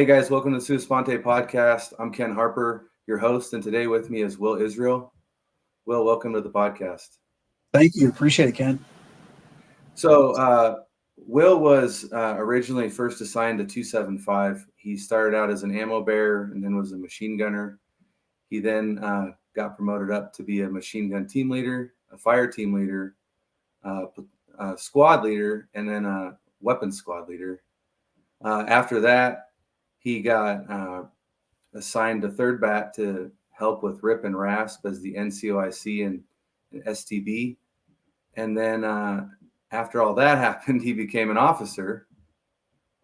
Hey guys, welcome to the Sue Sponte podcast. I'm Ken Harper, your host, and today with me is Will Israel. Will, welcome to the podcast. Thank you. Appreciate it, Ken. So, Will was originally first assigned to 275. He started out as an ammo bearer and then was a machine gunner. He then got promoted up to be a machine gun team leader, a fire team leader, a squad leader, and then a weapons squad leader. After that, he got assigned to 3rd Bat to help with RIP and RASP as the NCOIC and STB. And then after all that happened, he became an officer.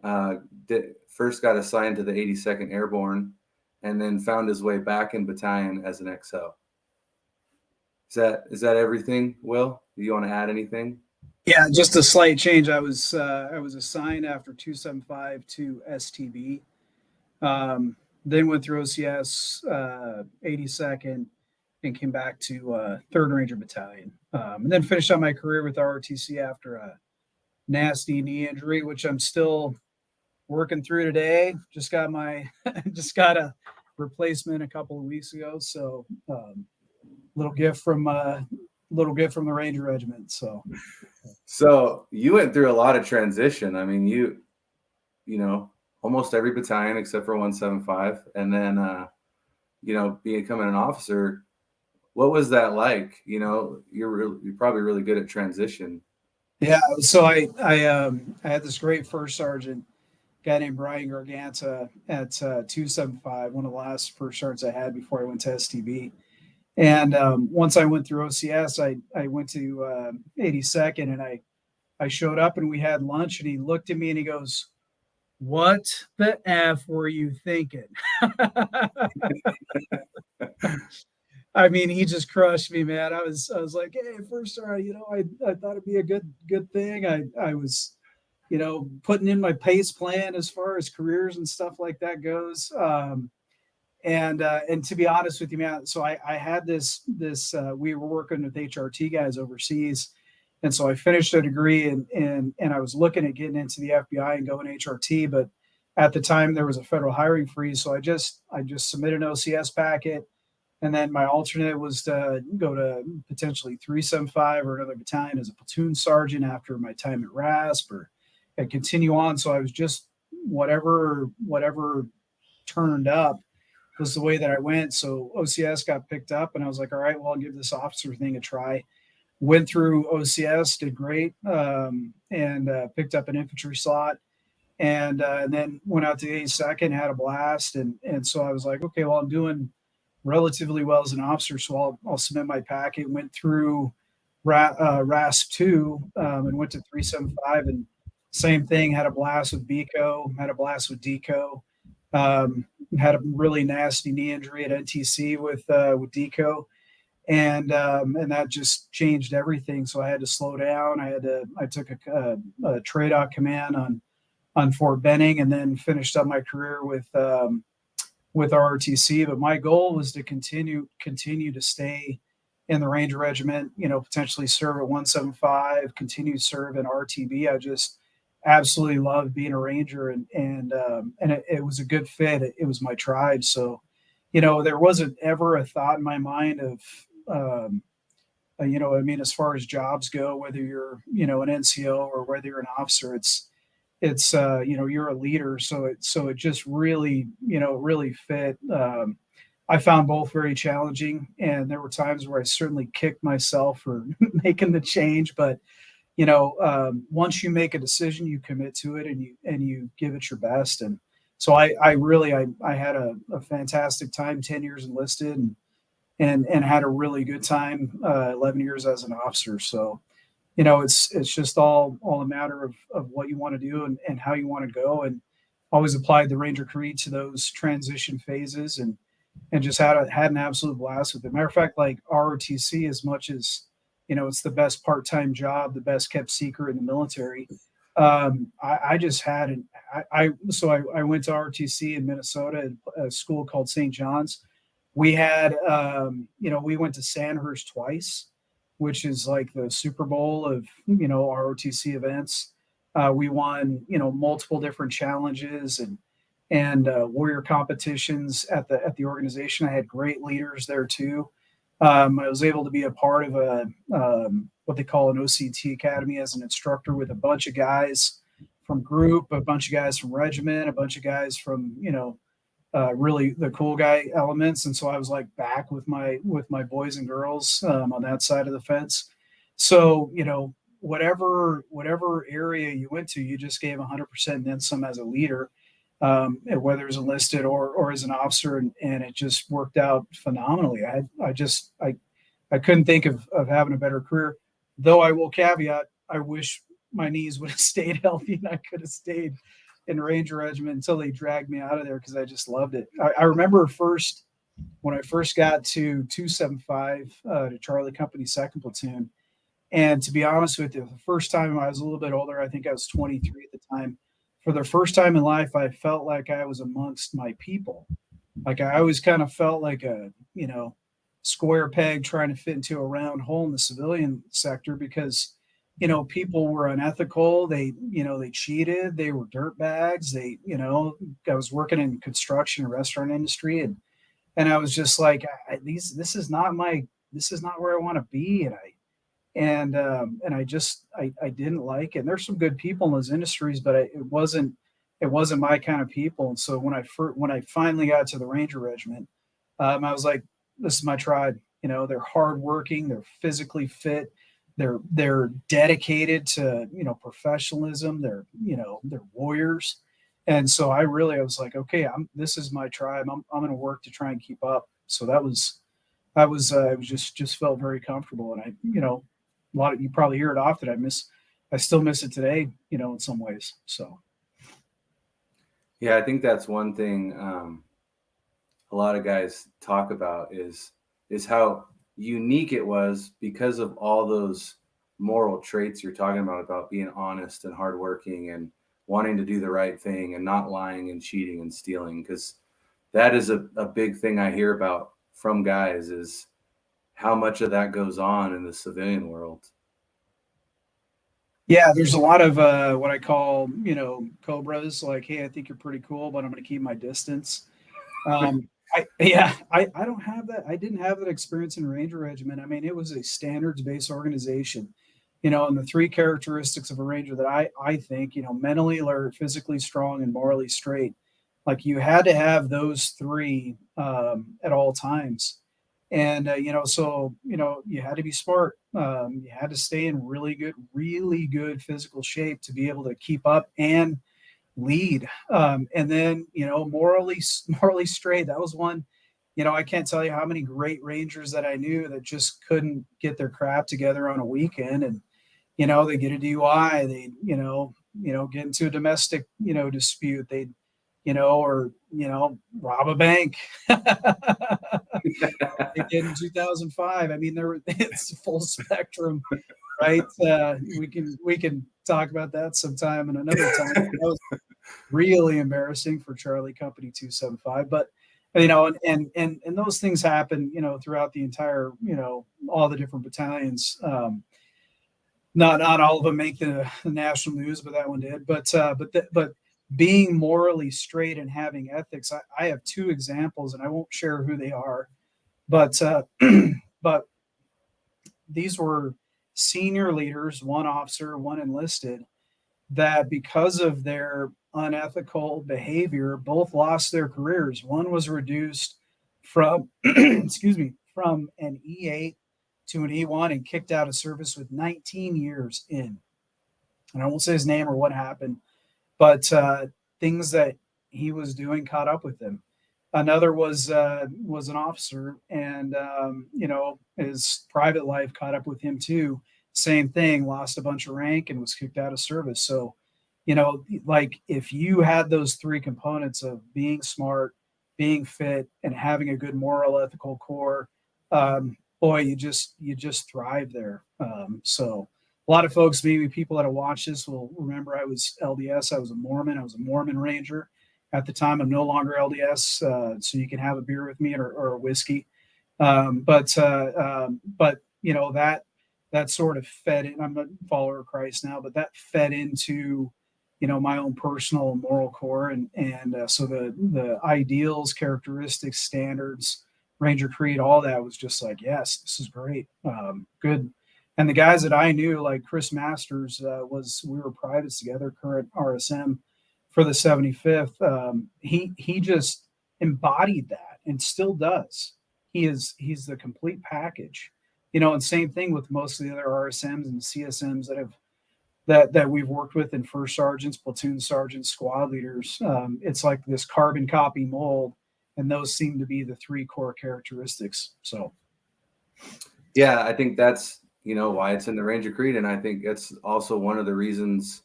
First got assigned to the 82nd Airborne and then found his way back in battalion as an XO. Is that everything, Will? Do you want to add anything? Yeah, just a slight change. I was assigned after 275 to STB. Then went through OCS 82nd and came back to 3rd Ranger Battalion. And then finished out my career with ROTC after a nasty knee injury, which I'm still working through today. Just got a replacement a couple of weeks ago. So little gift from the Ranger Regiment. So you went through a lot of transition. I mean, you know, almost every battalion except for 175, and then becoming an officer. What was that like? You know, you're probably really good at transition. Yeah. So I had this great first sergeant guy named Brian Garganta at 275, one of the last first sergeants I had before I went to STB. And once I went through OCS, I went to 82nd, and I showed up and we had lunch, and he looked at me and he goes, "What the F were you thinking?" I mean, he just crushed me, man. I was like, "Hey, first sergeant, I thought it'd be a good thing. I was, putting in my pace plan as far as careers and stuff like that goes." And to be honest with you, man, so I had this we were working with HRT guys overseas, and so I finished a degree and I was looking at getting into the FBI and going HRT, but at the time there was a federal hiring freeze, so I just submitted an OCS packet, and then my alternate was to go to potentially 375 or another battalion as a platoon sergeant after my time at RASP, or and continue on. So I was just whatever turned up was the way that I went. So OCS got picked up, and I was like, all right, well, I'll give this officer thing a try. Went through OCS, did great, and picked up an infantry slot, and then went out to the 82nd, had a blast, and so I was like, okay, well, I'm doing relatively well as an officer, so I'll submit my packet. Went through RASP 2 and went to 375, and same thing, had a blast with BCO, had a blast with DCO. Had a really nasty knee injury at NTC with DCO, and that just changed everything. So I had to slow down. I took a TRADOC command on Fort Benning, and then finished up my career with ROTC. But my goal was to continue to stay in the Ranger Regiment. Potentially serve at 175, continue to serve in RTB. I just absolutely loved being a Ranger, and it was a good fit. It was my tribe. So, there wasn't ever a thought in my mind of, as far as jobs go, whether you're, an NCO or whether you're an officer, it's you're a leader. So it just really, really fit. I found both very challenging, and there were times where I certainly kicked myself for making the change, but once you make a decision, you commit to it, and you give it your best. And so I had a fantastic time, 10 years enlisted, and had a really good time, 11 years as an officer. So, it's just all a matter of what you want to do and how you want to go, and always applied the Ranger Creed to those transition phases, and just had an absolute blast with it. Matter of fact, like ROTC, as much as it's the best part-time job, the best kept secret in the military. I just had I went to ROTC in Minnesota, a school called St. John's. We had we went to Sandhurst twice, which is like the Super Bowl of ROTC events. We won multiple different challenges, and and warrior competitions at the organization. I had great leaders there too. I was able to be a part of a what they call an OCT academy as an instructor with a bunch of guys from group, a bunch of guys from regiment, a bunch of guys from really the cool guy elements. And so I was like back with my boys and girls on that side of the fence. So whatever area you went to, you just gave 100% and then some as a leader, whether as enlisted or as an officer, and it just worked out phenomenally. I couldn't think of having a better career, though I will caveat, I wish my knees would have stayed healthy and I could have stayed in Ranger Regiment until they dragged me out of there because I just loved it. I remember when I first got to 275 to Charlie Company Second Platoon, and to be honest with you, the first time I was a little bit older, I think I was 23 at the time. For the first time in life, I felt like I was amongst my people. Like I always kind of felt like a, square peg trying to fit into a round hole in the civilian sector because, people were unethical. They cheated. They were dirt bags. I was working in construction and restaurant industry, and I was just like, this is not where I want to be. And I didn't like it. And there's some good people in those industries, but it wasn't my kind of people. And so when I finally got to the Ranger Regiment, I was like, this is my tribe. They're hardworking, they're physically fit, they're dedicated to professionalism. They're warriors. And so I was like, okay, this is my tribe. I'm going to work to try and keep up. So it was just felt very comfortable. And a lot of you probably hear it often. I still miss it today, in some ways. So Yeah, I think that's one thing a lot of guys talk about is how unique it was because of all those moral traits you're talking about being honest and hardworking and wanting to do the right thing and not lying and cheating and stealing. Because that is a big thing I hear about from guys is how much of that goes on in the civilian world. yeah, there's a lot of what I call, cobras. Like, hey, I think you're pretty cool, but I'm going to keep my distance. I don't have that. I didn't have that experience in Ranger Regiment. I mean, it was a standards-based organization, and the three characteristics of a Ranger that I think, mentally alert, physically strong, and morally straight. Like you had to have those three at all times. And you had to be smart. You had to stay in really good physical shape to be able to keep up and lead. And then morally straight. That was one. I can't tell you how many great Rangers that I knew that just couldn't get their crap together on a weekend, and they get a DUI. They get into a domestic dispute. They or rob a bank. They did in 2005. I mean, it's a full spectrum, right? We can talk about that sometime and another time. That was really embarrassing for Charlie Company 275, but and those things happen, throughout the entire, all the different battalions. Not all of them make the national news, but that one did. But being morally straight and having ethics, I have two examples, and I won't share who they are, but but these were senior leaders, one officer, one enlisted, that because of their unethical behavior, both lost their careers. One was reduced from excuse me, from an E8 to an E1 and kicked out of service with 19 years in. And I won't say his name or what happened, but things that he was doing caught up with him. Another was an officer, and his private life caught up with him too. Same thing, lost a bunch of rank and was kicked out of service. So, like if you had those three components of being smart, being fit, and having a good moral, ethical core, boy, you just thrive there. So a lot of folks, maybe people that have watched this will remember I was LDS. I was a Mormon Ranger. At the time, I'm no longer LDS, so you can have a beer with me or a whiskey. But that sort of fed in. I'm a follower of Christ now, but that fed into my own personal and moral core. And so the ideals, characteristics, standards, Ranger Creed, all that was just like, yes, this is great. Good. And the guys that I knew, like Chris Masters, we were privates together, current RSM for the 75th. He just embodied that and still does. He's the complete package. And same thing with most of the other RSMs and CSMs that we've worked with in first sergeants, platoon sergeants, squad leaders. It's like this carbon copy mold, and those seem to be the three core characteristics. So, yeah, I think that's why it's in the Ranger Creed, and I think it's also one of the reasons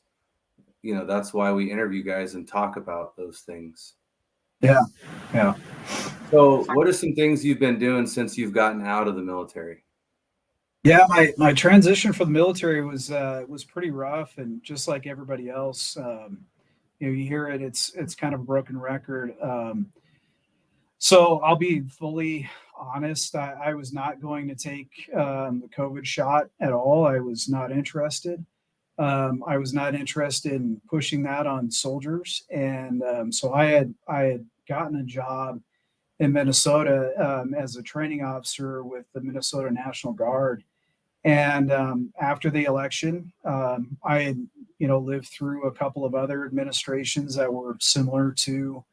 that's why we interview guys and talk about those things. Yeah. So, what are some things you've been doing since you've gotten out of the military? Yeah, my transition from the military was pretty rough, and just like everybody else, you hear it. It's kind of a broken record. So I'll be fully honest. I was not going to take the COVID shot at all. I was not interested. I was not interested in pushing that on soldiers, and so I had gotten a job in Minnesota as a training officer with the Minnesota National Guard. And after the election, I had lived through a couple of other administrations that were similar to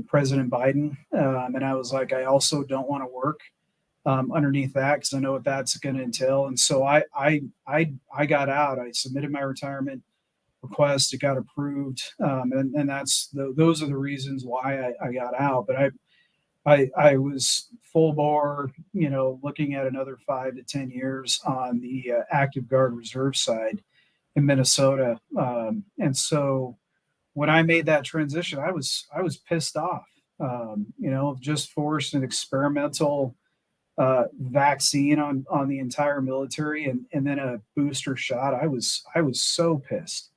President Biden, and I was like, I also don't want to work underneath that because I know what that's going to entail. And so I got out. I submitted my retirement request. It got approved, and those are the reasons why I got out. But I was full bore, looking at another 5 to 10 years on the active guard reserve side in Minnesota. And so when I made that transition, I was pissed off. Just forced an experimental vaccine on the entire military, and then a booster shot. I was so pissed.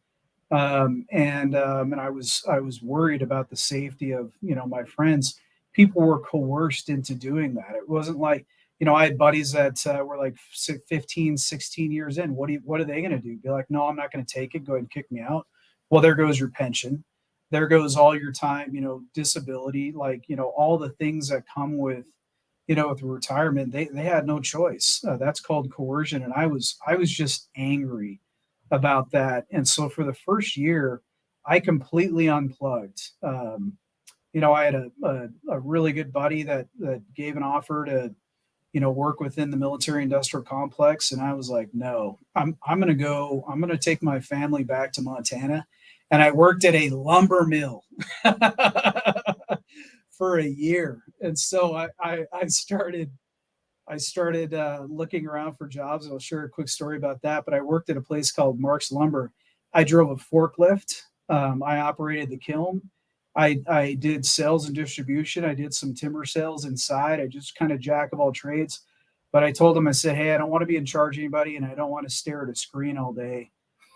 And I was worried about the safety of my friends. People were coerced into doing that. It wasn't like I had buddies that were like 15, 16 years in. What are they going to do? Be like, no, I'm not going to take it. Go ahead and kick me out. Well, there goes your pension. There goes all your time. Disability, like all the things that come with retirement. They had no choice. That's called coercion, and I was just angry about that. And so for the first year, I completely unplugged. I had a really good buddy that gave an offer to work within the military industrial complex, and I was like, no, I'm gonna go. I'm gonna take my family back to Montana, and I worked at a lumber mill for a year. And so I started looking around for jobs. I'll share a quick story about that. But I worked at a place called Mark's Lumber. I drove a forklift. I operated the kiln. I did sales and distribution. I did some timber sales inside. I just kind of jack of all trades. But I told them, I said, hey, I don't want to be in charge of anybody, and I don't want to stare at a screen all day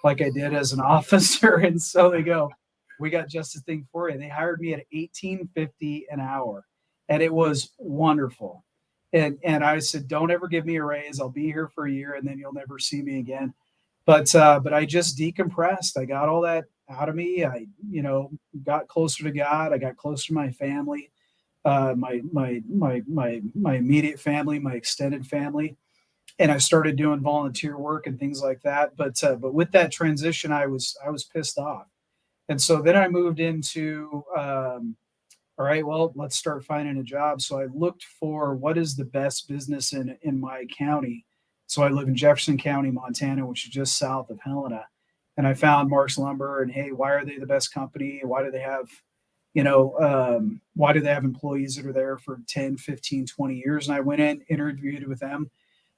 like I did as an officer. And so they go, we got just a thing for you. They hired me at $18.50 an hour, and it was wonderful. And I said, don't ever give me a raise. I'll be here for a year, and then you'll never see me again. But I just decompressed. I got all that out of me. I got closer to God. I got closer to my family, my immediate family, my extended family, and I started doing volunteer work and things like that. But with that transition, I was pissed off, and so then I moved into all right, well, let's start finding a job. So I looked for what is the best business in my county. So I live in Jefferson County, Montana, which is just south of Helena. And I found Mark's Lumber, and hey, why are they the best company? Why do they have employees that are there for 10, 15, 20 years? And I went in, interviewed with them.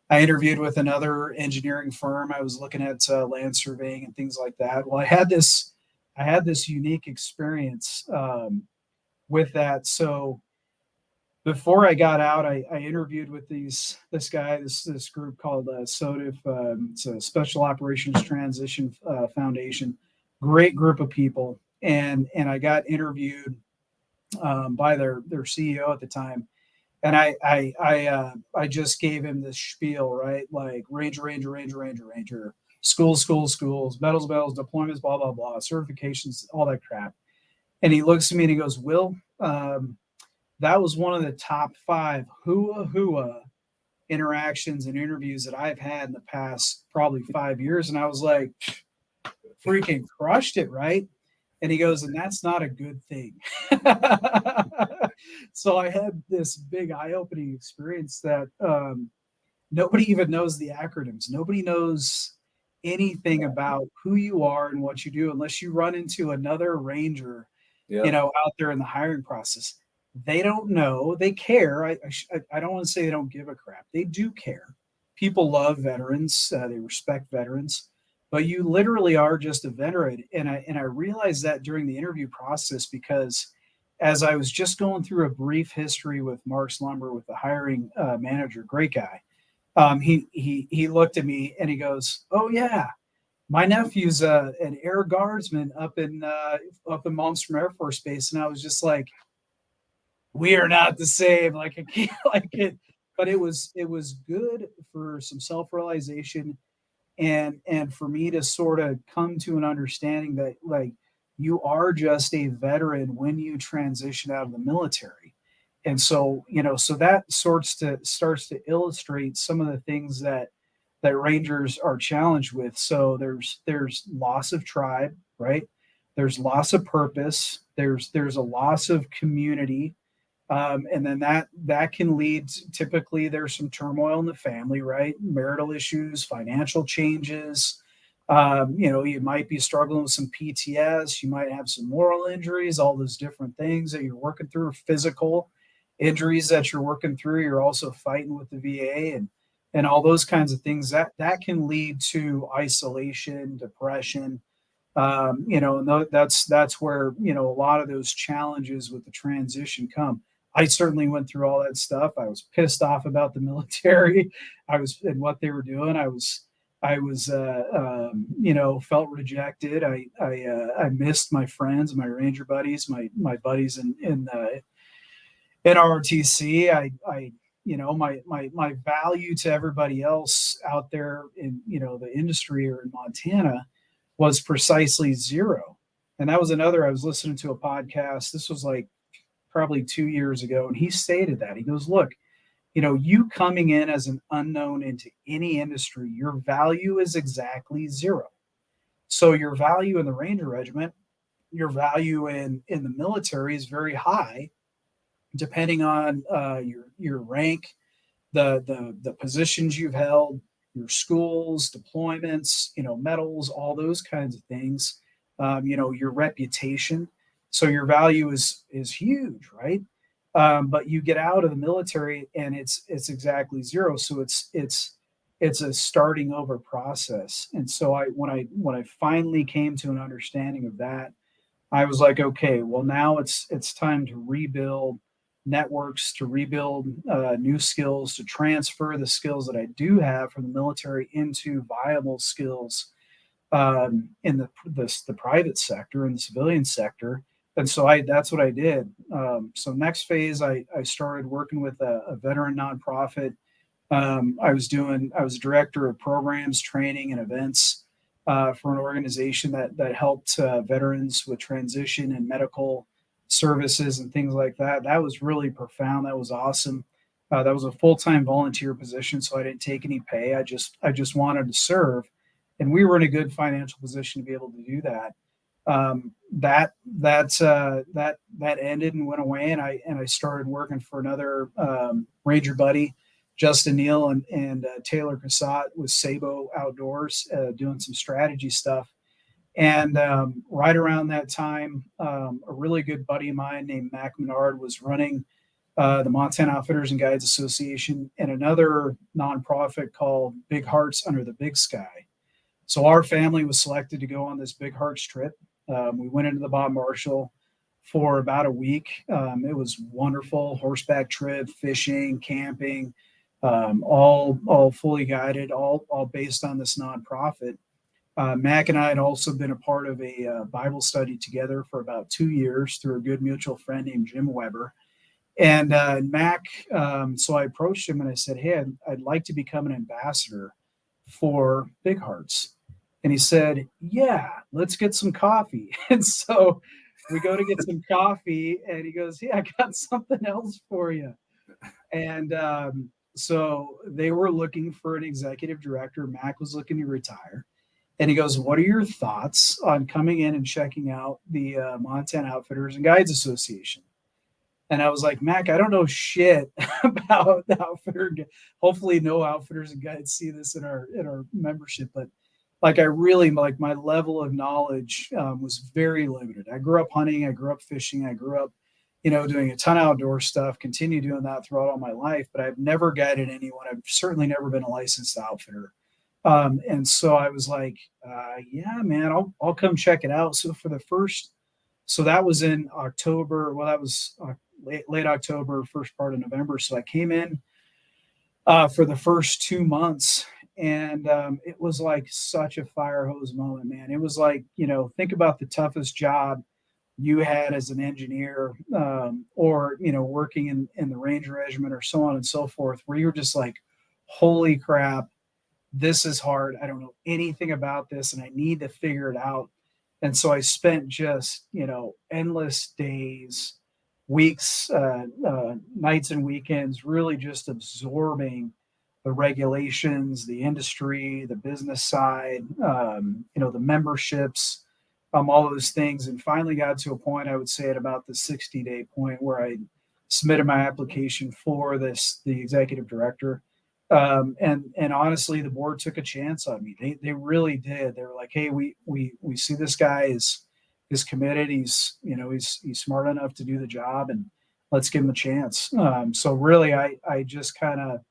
I interviewed with another engineering firm. I was looking at land surveying and things like that. Well, I had this unique experience with that. So before I got out, I interviewed with this group called SOTIF. It's a Special Operations Transition Foundation. Great group of people, and I got interviewed by their CEO at the time, and I just gave him this spiel, right? Like Ranger, Ranger, Ranger, Ranger, Ranger, schools, medals, deployments, blah, blah, blah, certifications, all that crap. And he looks at me and he goes, Will, that was one of the top 5 hua interactions and interviews that I've had in the past probably 5 years. And I was like, freaking crushed it, right? And he goes, and that's not a good thing. So I had this big eye-opening experience that nobody even knows the acronyms. Nobody knows anything about who you are and what you do unless you run into another ranger, out there in the hiring process. They don't know. They care. I don't want to say they don't give a crap. They do care. People love veterans. They respect veterans, but you literally are just a veteran. And I realized that during the interview process because as I was just going through a brief history with Mark's Lumber with the hiring manager, great guy. He looked at me and he goes, "Oh yeah, my nephew's an air guardsman up in Malmstrom Air Force Base," and I was just like, "We are not the same." Like I can't like it, but it was good for some self realization and for me to sort of come to an understanding that like you are just a veteran when you transition out of the military. And so, so that starts to illustrate some of the things that rangers are challenged with. So there's loss of tribe, right? There's loss of purpose. There's a loss of community, and then that can lead typically there's some turmoil in the family, right? Marital issues, financial changes. You might be struggling with some PTS. You might have some moral injuries, all those different things that you're working through, physical injuries that you're working through. You're also fighting with the VA and all those kinds of things that can lead to isolation, depression. And that's where a lot of those challenges with the transition come. I certainly went through all that stuff. I was pissed off about the military. I was and what they were doing. Felt rejected. I missed my friends, my Ranger buddies, my buddies in ROTC. My value to everybody else out there in the industry or in Montana was precisely zero. And that was another. I was listening to a podcast. This was like probably 2 years ago, and he stated that he goes, "Look, you coming in as an unknown into any industry, your value is exactly zero. So your value in the Ranger Regiment, your value in the military is very high, depending on your rank, the positions you've held, your schools, deployments, medals, all those kinds of things. Your reputation. So your value is huge, right? But you get out of the military and it's exactly zero. So it's a starting over process. And so when I finally came to an understanding of that, I was like, okay, well now it's time to rebuild networks, to rebuild new skills, to transfer the skills that I do have from the military into viable skills in the private sector, in the civilian sector. And so that's what I did. So next phase, I started working with a veteran nonprofit. I was director of programs, training, and events for an organization that helped veterans with transition and medical services and things like that. That was really profound. That was awesome. That was a full-time volunteer position, so I didn't take any pay. I just wanted to serve, and we were in a good financial position to be able to do that. That ended and went away, and I started working for another Ranger buddy, Justin Neal and Taylor Cassatt with Sabo Outdoors, doing some strategy stuff. And right around that time, a really good buddy of mine named Mac Menard was running the Montana Outfitters and Guides Association and another nonprofit called Big Hearts Under the Big Sky. So our family was selected to go on this Big Hearts trip. We went into the Bob Marshall for about a week. It was wonderful, horseback trip, fishing, camping, all fully guided, all based on this nonprofit. Mac and I had also been a part of a Bible study together for about 2 years through a good mutual friend named Jim Weber. And Mac, so I approached him and I said, "Hey, I'd like to become an ambassador for Big Hearts." And he said, yeah, let's get some coffee. And so we go to get some coffee, and he goes, yeah, I got something else for you. And so they were looking for an executive director. Mac was looking to retire. And he goes, what are your thoughts on coming in and checking out the Montana Outfitters and Guides Association? And I was like, Mac, I don't know shit about the outfitter. Hopefully, no outfitters and guides see this in our membership. But like, I really like my level of knowledge was very limited. I grew up hunting, I grew up fishing, I grew up, doing a ton of outdoor stuff. Continue doing that throughout all my life. But I've never guided anyone. I've certainly never been a licensed outfitter. And so I was like, yeah, man, I'll come check it out. So that was in October. Well, that was late October, first part of November. So I came in for the first 2 months, and it was like such a fire hose moment, man. It was like, think about the toughest job you had as an engineer, or working in the Ranger Regiment or so on and so forth, where you're just like, holy crap, this is hard. I don't know anything about this, and I need to figure it out. And so I spent just, endless days, weeks, nights and weekends, really just absorbing the regulations, the industry, the business side, the memberships, all those things. And finally got to a point, I would say at about the 60-day point, where I submitted my application for the executive director. And honestly, the board took a chance on me. They really did. They were like, hey, we see this guy is committed. He's smart enough to do the job, and let's give him a chance. So really, I just kind of,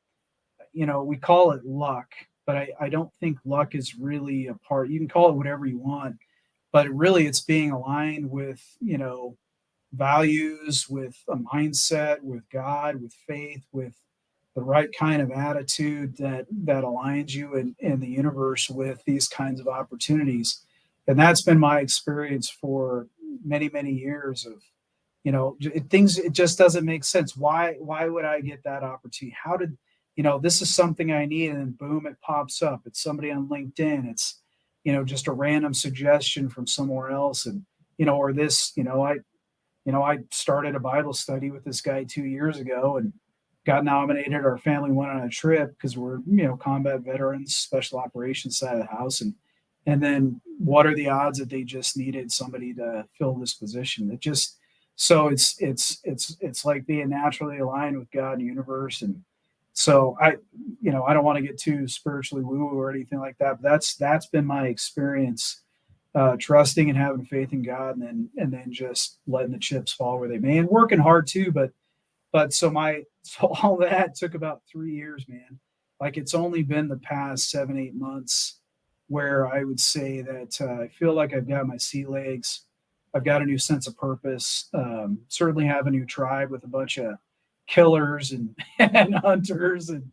we call it luck, but I don't think luck is really a part. You can call it whatever you want, but really it's being aligned with, values, with a mindset, with God, with faith, with the right kind of attitude that aligns you in the universe with these kinds of opportunities. And that's been my experience for many, many years of, it just doesn't make sense. Why would I get that opportunity? How did, this is something I need, and then boom, it pops up. It's somebody on LinkedIn. It's, just a random suggestion from somewhere else. And, or this, I started a Bible study with this guy 2 years ago and got nominated. Our family went on a trip because we're, combat veterans, special operations side of the house. And then what are the odds that they just needed somebody to fill this position? So it's like being naturally aligned with God and the universe. And so I don't want to get too spiritually woo or anything like that, but that's been my experience, trusting and having faith in God, and then just letting the chips fall where they may, and working hard too. But so all that took about 3 years, man. Like, it's only been the past 7-8 months where I would say that I feel like I've got my sea legs. I've got a new sense of purpose. Certainly have a new tribe with a bunch of killers and, and hunters and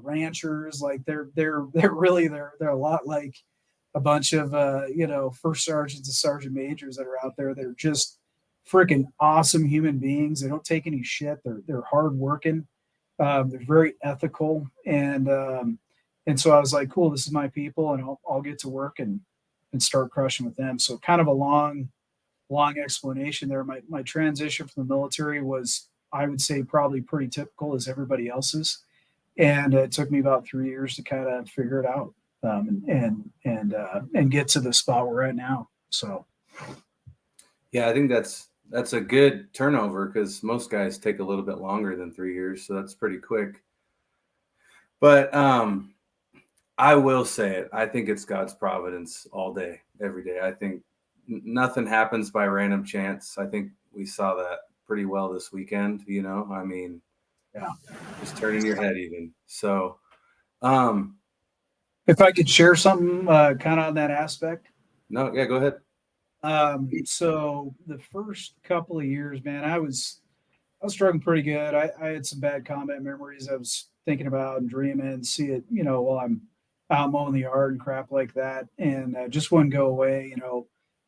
ranchers. Like they're a lot like a bunch of first sergeants and sergeant majors that are out there. They're just freaking awesome human beings. They don't take any shit. They're hardworking. They're very ethical, and so I was like, cool, this is my people, and I'll get to work and start crushing with them. So kind of a long explanation there. My transition from the military was, I would say, probably pretty typical as everybody else's, and it took me about 3 years to kind of figure it out, and get to the spot we're at now. So yeah, I think that's a good turnover, because most guys take a little bit longer than 3 years, so that's pretty quick. But I will say it. I think it's God's providence all day, every day. I think nothing happens by random chance. I think we saw that pretty well this weekend. I mean, yeah, just turning your head even. So, if I could share something kind of on that aspect. No, yeah, go ahead. So the first couple of years, man, I was struggling pretty good. I had some bad combat memories I was thinking about and dreaming, see it, while I'm out mowing the yard and crap like that. And just wouldn't go away.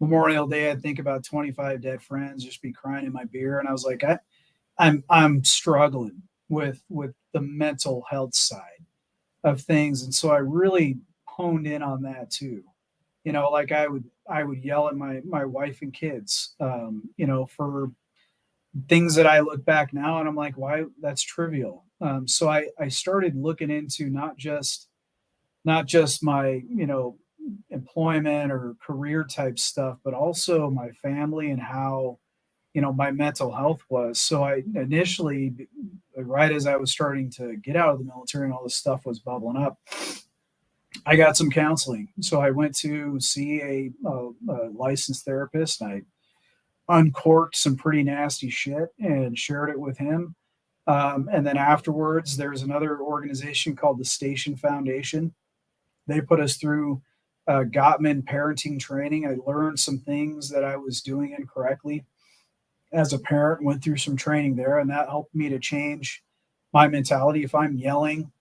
Memorial Day, I'd think about 25 dead friends, just be crying in my beer. And I was like, I'm struggling with the mental health side of things. And so I really honed in on that too. Like I would yell at my wife and kids, for things that I look back now and I'm like, why that's trivial. So I started looking into not just my, employment or career type stuff, but also my family and how, my mental health was. So I initially, right as I was starting to get out of the military and all this stuff was bubbling up, I got some counseling. So I went to see a licensed therapist. And I uncorked some pretty nasty shit and shared it with him. And then afterwards, there's another organization called the Station Foundation. They put us through Gottman parenting training. I learned some things that I was doing incorrectly as a parent, went through some training there, and that helped me to change my mentality. If I'm yelling,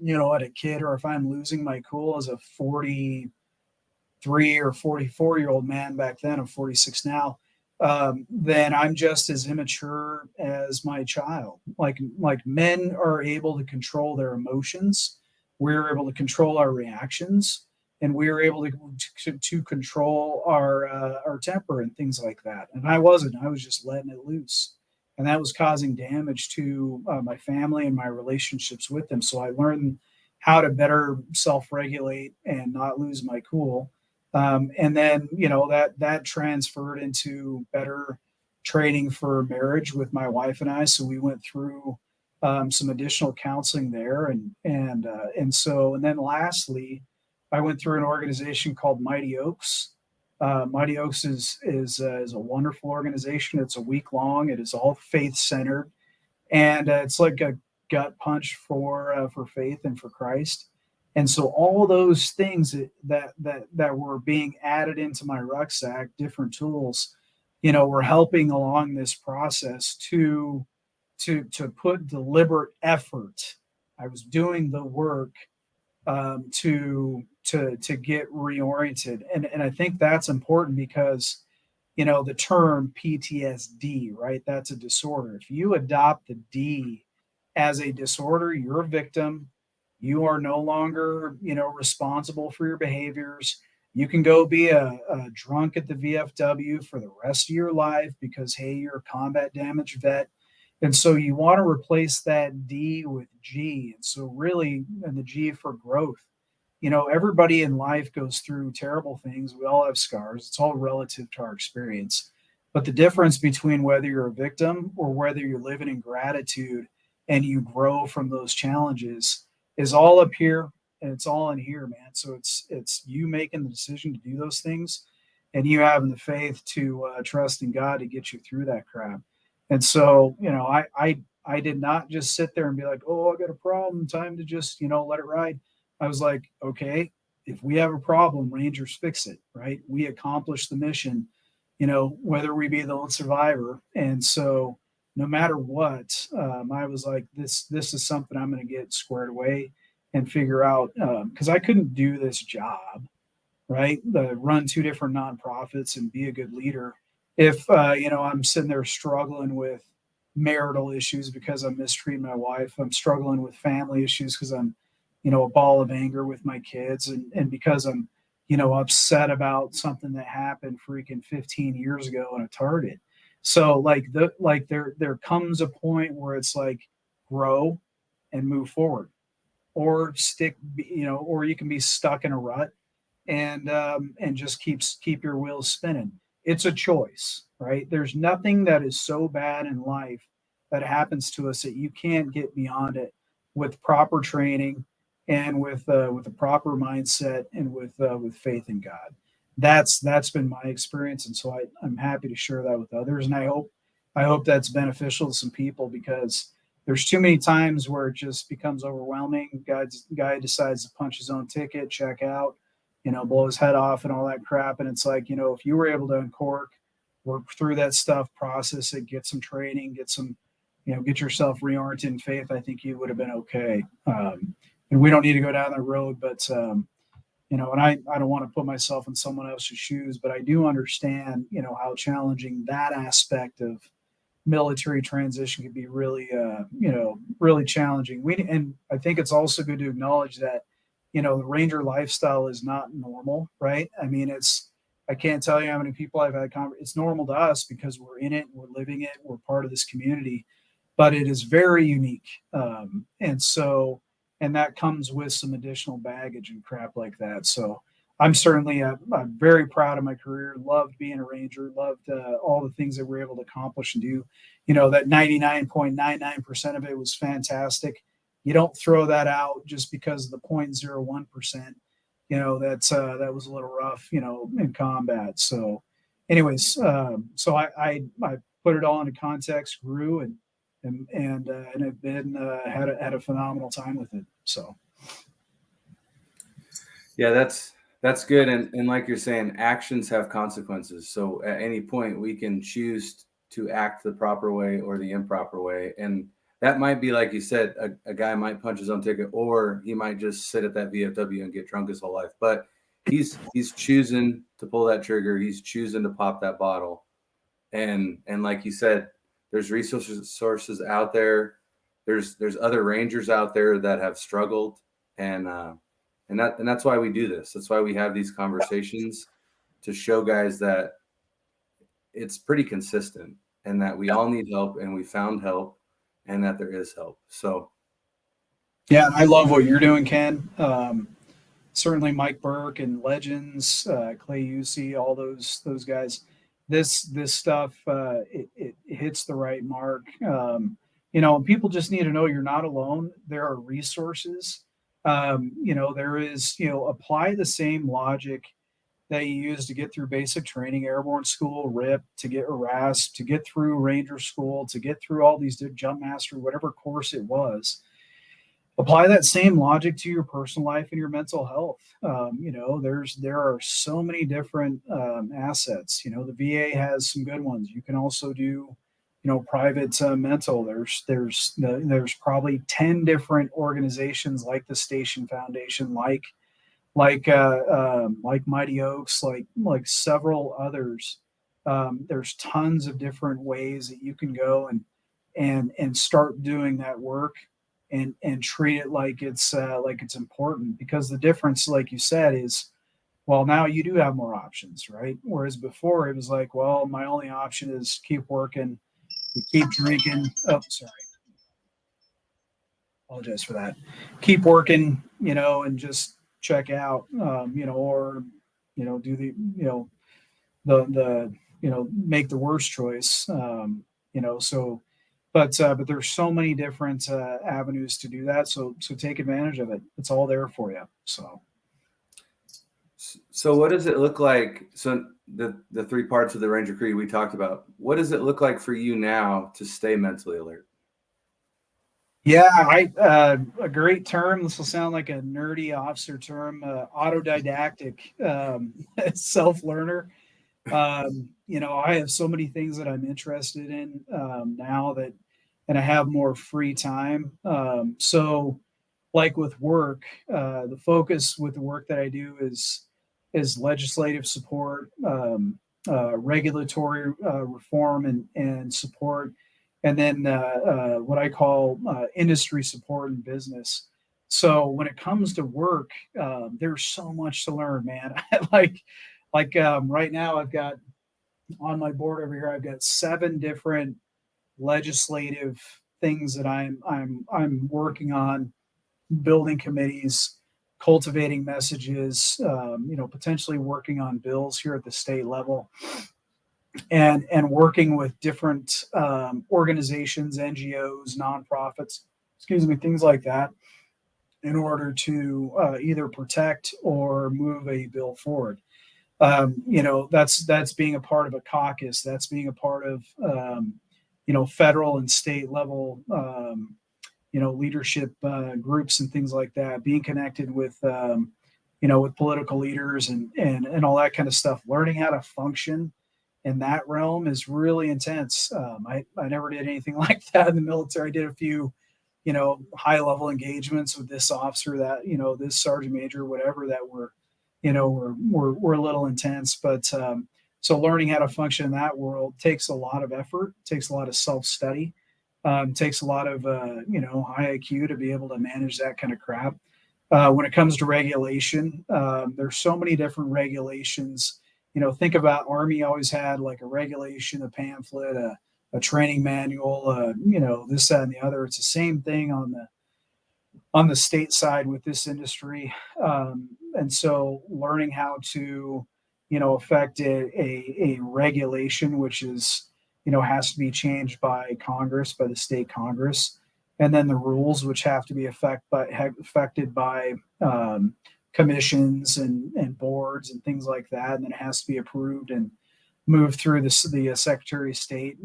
at a kid, or if I'm losing my cool as a 43 or 44-year-old man back then, I'm 46 now, then I'm just as immature as my child. Like men are able to control their emotions, we're able to control our reactions, and we're able to control our temper and things like that. And I wasn't. I was just letting it loose, and that was causing damage to my family and my relationships with them. So I learned how to better self-regulate and not lose my cool. And then that transferred into better training for marriage with my wife and I. So we went through some additional counseling there, and then lastly, I went through an organization called Mighty Oaks. Mighty Oaks is a wonderful organization. It's a week long. It is all faith centered, and it's like a gut punch for faith and for Christ. And so all those things that were being added into my rucksack, different tools, were helping along this process to put deliberate effort. I was doing the work to get reoriented, and I think that's important because the term PTSD, right? That's a disorder. If you adopt the D as a disorder, you're a victim. You are no longer, responsible for your behaviors. You can go be a drunk at the VFW for the rest of your life because, hey, you're a combat damage vet. And so you want to replace that D with G. And so, really, and the G for growth. Everybody in life goes through terrible things. We all have scars. It's all relative to our experience. But the difference between whether you're a victim or whether you're living in gratitude and you grow from those challenges is all up here, and it's all in here, man. So it's you making the decision to do those things, and you having the faith to trust in God to get you through that crap. And so, I did not just sit there and be like, oh, I got a problem, time to just, let it ride. I was like, okay, if we have a problem, Rangers fix it, right? We accomplish the mission, whether we be the lone survivor. And so, no matter what, I was like, this is something I'm going to get squared away and figure out, because I couldn't do this job, right? Run two different nonprofits and be a good leader if I'm sitting there struggling with marital issues because I'm mistreating my wife. I'm struggling with family issues because I'm a ball of anger with my kids, and because I'm upset about something that happened freaking 15 years ago in a Target. So there comes a point where it's like grow and move forward, or stick, or you can be stuck in a rut and just keep your wheels spinning. It's a choice, right? There's nothing that is so bad in life that happens to us that you can't get beyond it with proper training and with a proper mindset and with faith in God. That's been my experience, and so I'm happy to share that with others, and I hope that's beneficial to some people, because there's too many times where it just becomes overwhelming. Guy decides to punch his own ticket, check out, blow his head off and all that crap. And it's like, if you were able to uncork, work through that stuff, process it, get some training, get yourself reoriented in faith, I think you would have been okay. And we don't need to go down that road, but and I don't want to put myself in someone else's shoes, but I do understand, how challenging that aspect of military transition can be really, really challenging. And I think it's also good to acknowledge that the Ranger lifestyle is not normal, right? I mean, I can't tell you how many people I've had. It's normal to us because we're in it, we're living it, we're part of this community, but it is very unique. And that comes with some additional baggage and crap like that. So I'm very proud of my career. Loved being a Ranger. Loved all the things that we're able to accomplish and do. That 99.99% of it was fantastic. You don't throw that out just because of the 0.01%. That was a little rough, in combat. So, anyways, I put it all into context, grew, and have been had a phenomenal time with it. So. Yeah, that's good. And like you're saying, actions have consequences. So at any point we can choose to act the proper way or the improper way. And that might be, like you said, a guy might punch his own ticket, or he might just sit at that VFW and get drunk his whole life. But he's choosing to pull that trigger. He's choosing to pop that bottle. And like you said, there's resources out there. There's other Rangers out there that have struggled, and that's why we do this. That's why we have these conversations, to show guys that it's pretty consistent, and that we all need help, and we found help, and that there is help. So Yeah, I love what you're doing, Ken. Certainly Mike Burke and Legends, Clay Usey, all those guys. This stuff, it hits the right mark. People just need to know you're not alone. There are resources. There is, apply the same logic that you use to get through basic training, airborne school, RIP, to get harassed, to get through Ranger school, to get through all these jump mastery, whatever course it was. Apply that same logic to your personal life and your mental health. There are so many different assets. The VA has some good ones. You can also do, private mental. There's probably 10 different organizations like the Station Foundation, like Mighty Oaks, like several others. There's tons of different ways that you can go and start doing that work and treat it like it's important, because the difference, like you said, is, well, now you do have more options, right? Whereas before it was like, well, my only option is keep working, keep drinking. Oh, sorry, apologize for that. Keep working, and just check out, or do the make the worst choice, so. But there's so many different avenues to do that. So take advantage of it. It's all there for you. So what does it look like? So the three parts of the Ranger Creed we talked about, what does it look like for you now to stay mentally alert? Yeah, a great term. This will sound like a nerdy officer term, autodidactic, self-learner. I have so many things that I'm interested in now and I have more free time. So like with work, the focus with the work that I do is legislative support, regulatory reform and support, and then what I call industry support and business. So when it comes to work, there's so much to learn, man. Right now, I've got on my board over here, I've got 7 different legislative things that I'm working on, building committees, cultivating messages, potentially working on bills here at the state level, and working with different organizations, NGOs, nonprofits, excuse me, things like that, in order to either protect or move a bill forward. That's being a part of a caucus. That's being a part of federal and state level leadership groups and things like that. Being connected with with political leaders and all that kind of stuff. Learning how to function in that realm is really intense. I never did anything like that in the military. I did a few high level engagements with this officer, that this sergeant major, whatever, that were were a little intense. But so learning how to function in that world takes a lot of effort, takes a lot of self study, takes a lot of high IQ to be able to manage that kind of crap. When it comes to regulation, there's so many different regulations. Think about Army always had like a regulation, a pamphlet, a training manual, this, that, and the other. It's the same thing on the state side with this industry. And so learning how to, affect a regulation, which is, has to be changed by Congress, by the state Congress, and then the rules, which have to be affected by commissions and boards and things like that. And then it has to be approved and moved through the Secretary of State.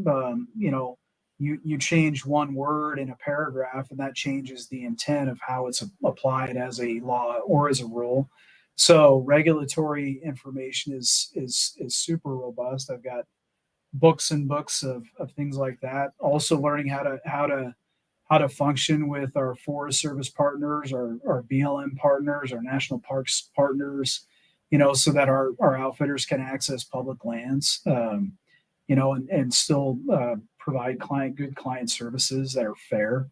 You change one word in a paragraph, and that changes the intent of how it's applied as a law or as a rule. So regulatory information is super robust. I've got books and books of things like that. Also learning how to function with our Forest Service partners, our BLM partners, our national parks partners, so that our outfitters can access public lands, and still provide good client services that are fair.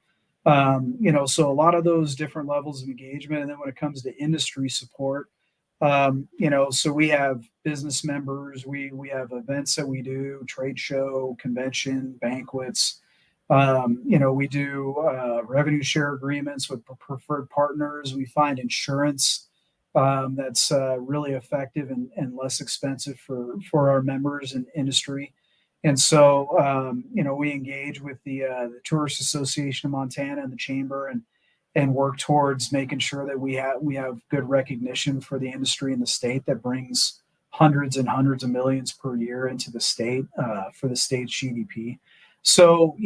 So a lot of those different levels of engagement. And then when it comes to industry support, so we have business members, we have events that we do, trade show, convention, banquets. We do revenue share agreements with preferred partners. We find insurance that's really effective and less expensive for our members and industry. And so, we engage with the Tourist Association of Montana and the Chamber, and work towards making sure that we have good recognition for the industry in the state that brings hundreds and hundreds of millions per year into the state for the state's GDP. So,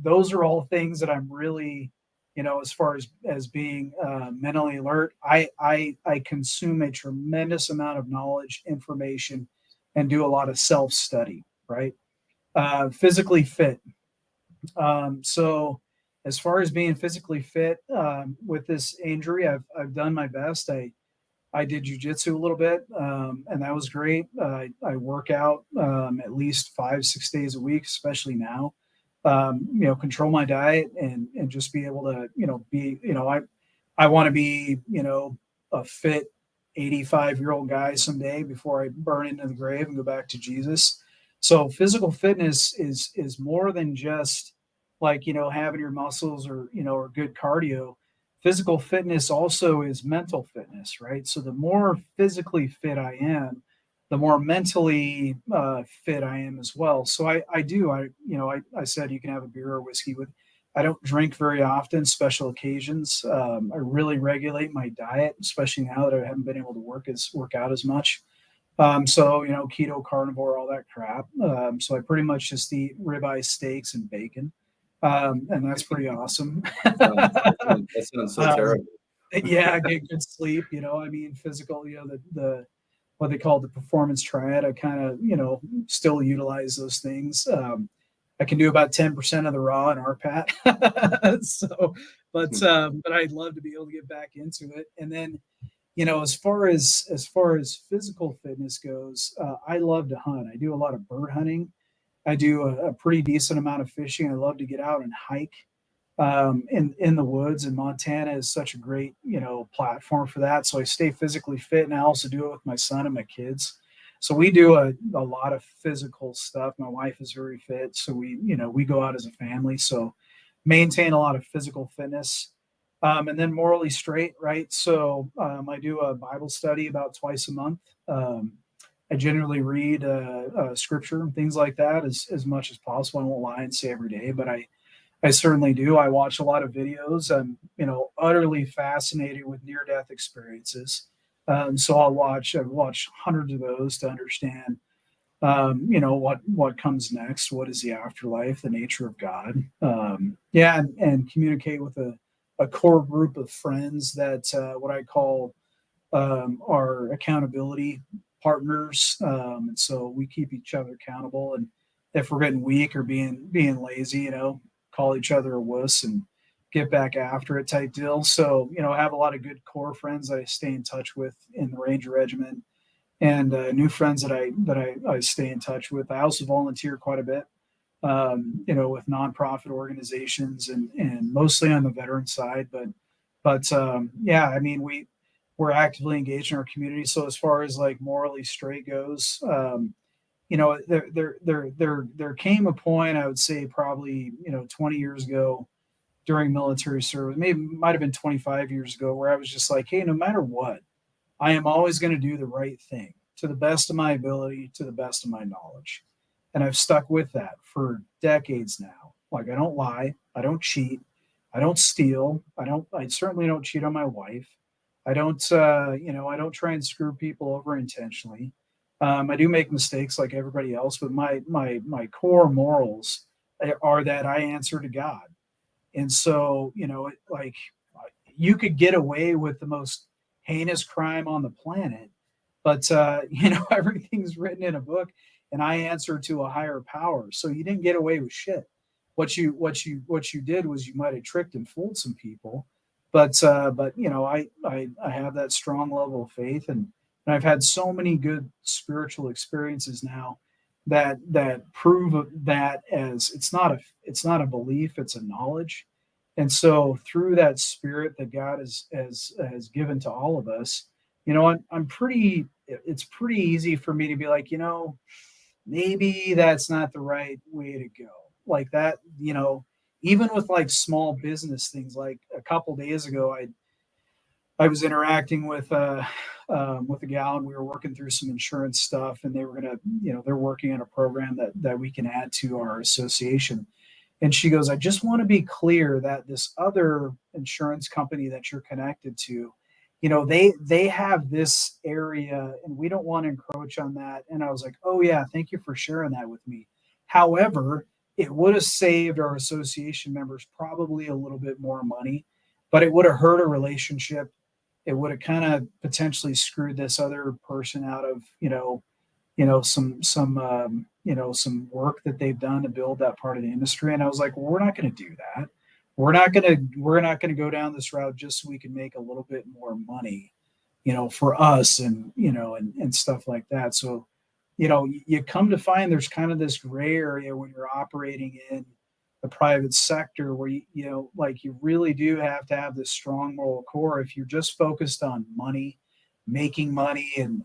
those are all things that I'm really, as far as being mentally alert, I consume a tremendous amount of knowledge, information, and do a lot of self-study, right? Physically fit. So as far as being physically fit, with this injury, I've done my best. I did jujitsu a little bit, and that was great. I work out at least 5-6 days a week, especially now. Control my diet and just be able to, I want to be, a fit 85-year-old guy someday before I burn into the grave and go back to Jesus. So physical fitness is more than just like, having your muscles or good cardio. Physical fitness also is mental fitness, right? So the more physically fit I am, the more mentally fit I am as well. So I said you can have a beer or whiskey with. I don't drink very often, special occasions. I really regulate my diet, especially now that I haven't been able to work out as much. So keto, carnivore, all that crap. So I pretty much just eat ribeye steaks and bacon, and that's pretty awesome. That sounds so terrible. Yeah, I get good sleep. Physical. The what they call the performance triad. I kind of still utilize those things. I can do about 10% of the raw and RPAT. So, but I'd love to be able to get back into it. And then, as far as physical fitness goes, I love to hunt. I do a lot of bird hunting. I do a pretty decent amount of fishing. I love to get out and hike in the woods. And Montana is such a great platform for that. So I stay physically fit, and I also do it with my son and my kids. So we do a lot of physical stuff. My wife is very fit, so we go out as a family. So maintain a lot of physical fitness, and then morally straight, right? So I do a Bible study about twice a month. I generally read scripture and things like that as much as possible. I won't lie and say every day, but I certainly do. I watch a lot of videos. I'm utterly fascinated with near-death experiences. So I've watched hundreds of those to understand, what comes next, what is the afterlife, the nature of God. And communicate with a core group of friends that what I call our accountability partners. And so we keep each other accountable. And if we're getting weak or being lazy, call each other a wuss and get back after it type deal. So, I have a lot of good core friends that I stay in touch with in the Ranger Regiment, and new friends that I stay in touch with. I also volunteer quite a bit, with nonprofit organizations and mostly on the veteran side, but But yeah, I mean, we're actively engaged in our community. So as far as like morally straight goes, there came a point, I would say probably 20 years ago during military service, maybe might have been 25 years ago, where I was just like, hey, no matter what, I am always going to do the right thing to the best of my ability, to the best of my knowledge. And I've stuck with that for decades now. Like, I don't lie, I don't cheat, I don't steal, I certainly don't cheat on my wife. I don't, I don't try and screw people over intentionally. I do make mistakes like everybody else, but my core morals are that I answer to God. And so, like you could get away with the most heinous crime on the planet, but everything's written in a book, and I answer to a higher power. So you didn't get away with shit. What you did was you might have tricked and fooled some people, but I have that strong level of faith, and I've had so many good spiritual experiences now that prove that as it's not a belief, it's a knowledge. And so through that spirit that God has given to all of us, I'm pretty it's pretty easy for me to be like, maybe that's not the right way to go. Like that, even with like small business things, like a couple days ago, I was interacting with a gal, and we were working through some insurance stuff, and they were gonna, they're working on a program that we can add to our association. And she goes, I just want to be clear that this other insurance company that you're connected to, they have this area, and we don't want to encroach on that. And I was like, oh yeah, thank you for sharing that with me. However, it would have saved our association members probably a little bit more money, but it would have hurt a relationship. It would have kind of potentially screwed this other person out of, some work that they've done to build that part of the industry. And I was like, well, we're not going to do that. We're not going to go down this route just so we can make a little bit more money, for us, and stuff like that. So, you come to find there's kind of this gray area when you're operating in the private sector where like you really do have to have this strong moral core. If you're just focused on money, making money, and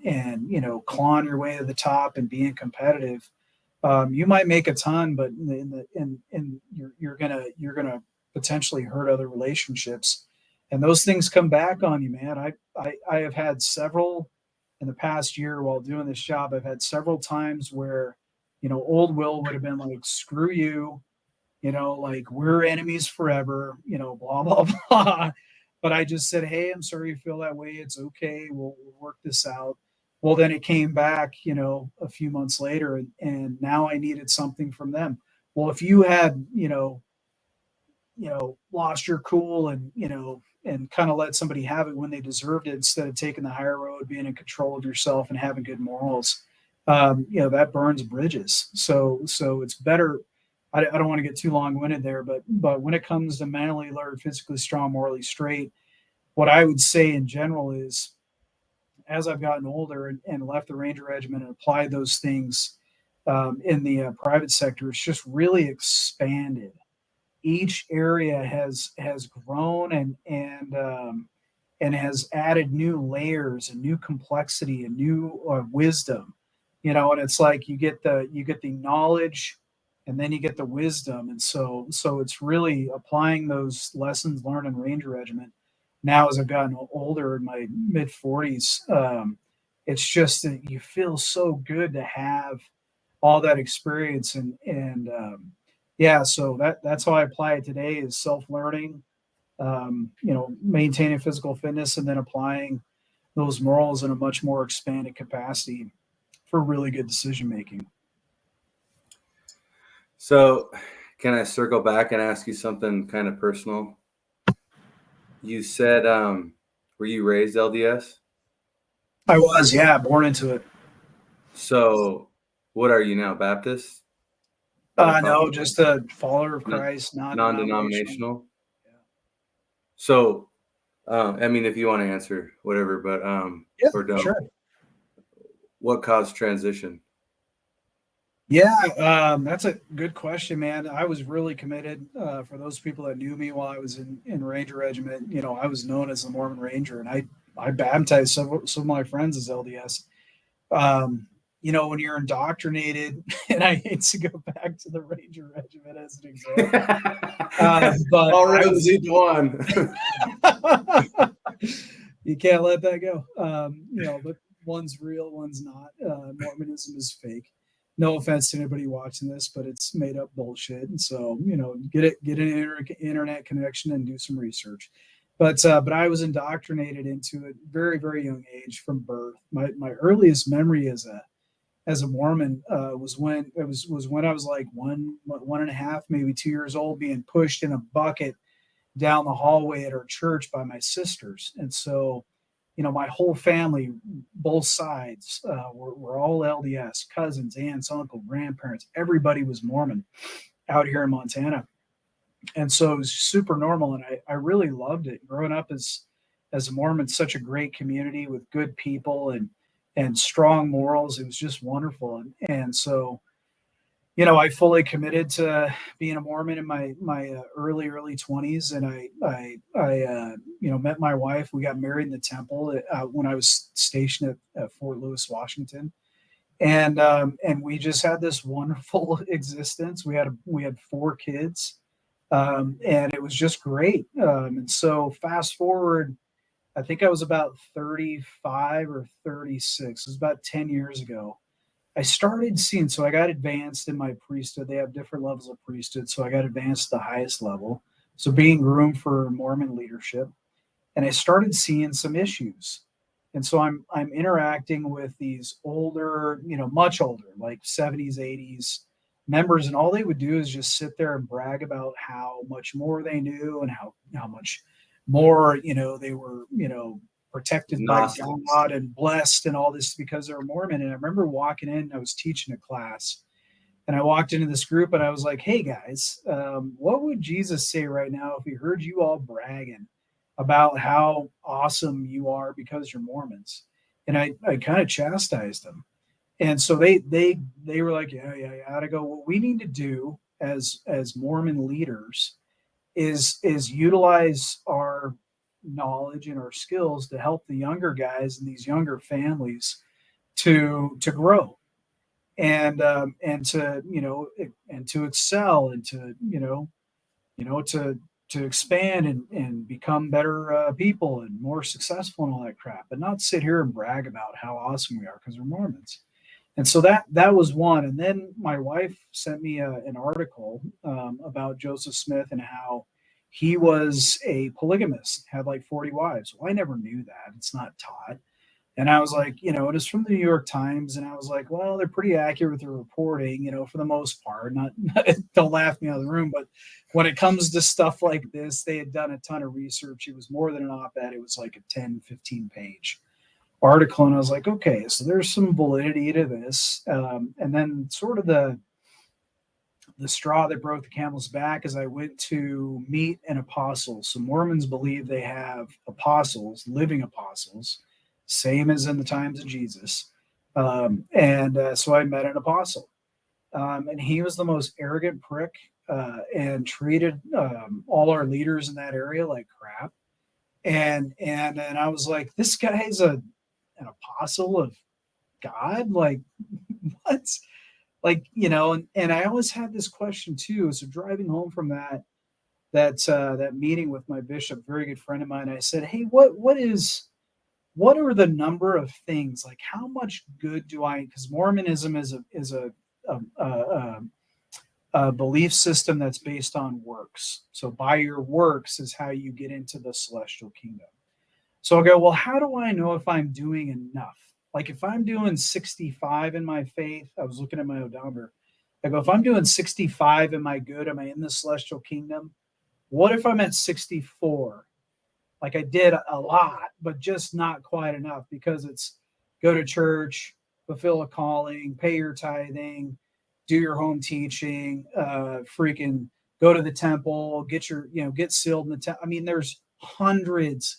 clawing your way to the top and being competitive, you might make a ton, but you're gonna potentially hurt other relationships, and those things come back on you, man. I have had several in the past year while doing this job. I've had several times where old Will would have been like, "Screw you." Like, we're enemies forever, blah, blah, blah. But I just said, hey, I'm sorry you feel that way. It's okay. We'll work this out. Well, then it came back, a few months later, and now I needed something from them. Well, if you had, lost your cool, and kind of let somebody have it when they deserved it instead of taking the higher road, being in control of yourself and having good morals, that burns bridges. So it's better. I don't want to get too long winded there, but when it comes to mentally alert, physically strong, morally straight, what I would say in general is, as I've gotten older and left the Ranger Regiment and applied those things in the private sector, it's just really expanded. Each area has grown and has added new layers and new complexity and new wisdom. And it's like you get the knowledge, and then you get the wisdom. And so it's really applying those lessons learned in Ranger Regiment now as I've gotten older, in my mid 40s. It's just that you feel so good to have all that experience, and yeah, so that's how I apply it today, is self-learning, maintaining physical fitness, and then applying those morals in a much more expanded capacity for really good decision making. So, can I circle back and ask you something kind of personal? You said, were you raised LDS? I was, yeah, born into it. So, what are you now? Baptist? No, Pentecostal? just a follower of Non- Christ, non-denominational. Non-denominational? So, I mean, if you want to answer, whatever, but Yeah, or don't. sure. What caused transition? Yeah, that's a good question, man. I was really committed. For those people that knew me while I was in Ranger Regiment, I was known as the Mormon Ranger, and I baptized some of my friends as LDS. When you're indoctrinated, and I hate to go back to the Ranger Regiment as an example, but All I roads was lead to one. you can't let that go. But one's real, one's not. Mormonism is fake. No offense to anybody watching this, but it's made up bullshit. And so, get an internet connection and do some research. But I was indoctrinated into it very, very young age from birth. My earliest memory as a Mormon was when I was like 1.5, maybe 2 years old, being pushed in a bucket down the hallway at our church by my sisters. And so, my whole family, both sides, were all LDS, cousins, aunts, uncle, grandparents. Everybody was Mormon out here in Montana. And so it was super normal. And I really loved it. Growing up as a Mormon, such a great community with good people and strong morals. It was just wonderful. And so, I fully committed to being a Mormon in my early 20s, and I met my wife. We got married in the temple when I was stationed at Fort Lewis, Washington, and we just had this wonderful existence. We had 4 kids, and it was just great. And so fast forward, I think I was about 35 or 36. It was about 10 years ago. I started seeing, so I got advanced in my priesthood. They have different levels of priesthood. So I got advanced to the highest level. So being groomed for Mormon leadership. And I started seeing some issues. And so I'm interacting with these older, much older, like 70s, 80s members, and all they would do is just sit there and brag about how much more they knew and how much more, they were, protected by Gnostics. God and blessed and all this because they were Mormon. And I remember walking in, I was teaching a class, and I walked into this group and I was like, hey guys, what would Jesus say right now if he heard you all bragging about how awesome you are because you're Mormons? And I kind of chastised them. And so they were like, yeah. I go, what we need to do as Mormon leaders is utilize our knowledge and our skills to help the younger guys and these younger families to grow and to and to excel and to to expand and become better people and more successful and all that crap, but not sit here and brag about how awesome we are because we're Mormons. And so that was one. And then my wife sent me an article about Joseph Smith and how he was a polygamist, had like 40 wives. Well, I never knew that. It's not taught. And I was like, it is from the New York Times. And I was like, well, they're pretty accurate with their reporting, for the most part. Not don't laugh me out of the room, but when it comes to stuff like this, they had done a ton of research. It was more than an op-ed. It was like a 10, 15 page article. And I was like, okay, so there's some validity to this. And then sort of the straw that broke the camel's back is I went to meet an apostle. So Mormons believe they have apostles, living apostles, same as in the times of Jesus. So I met an apostle, and he was the most arrogant prick and treated all our leaders in that area like crap. And I was like, this guy's an apostle of God, like what? Like and I always had this question too. So driving home from that meeting with my bishop, very good friend of mine, I said, hey, what are the number of things, like how much good do I, because Mormonism is a belief system that's based on works. So by your works is how you get into the celestial kingdom. So I go, well, how do I know if I'm doing enough? Like if I'm doing 65 in my faith, I was looking at my odometer. I go, if I'm doing 65, am I good? Am I in the celestial kingdom? What if I'm at 64? Like I did a lot, but just not quite enough because it's go to church, fulfill a calling, pay your tithing, do your home teaching, freaking go to the temple, get sealed in the temple. I mean, there's hundreds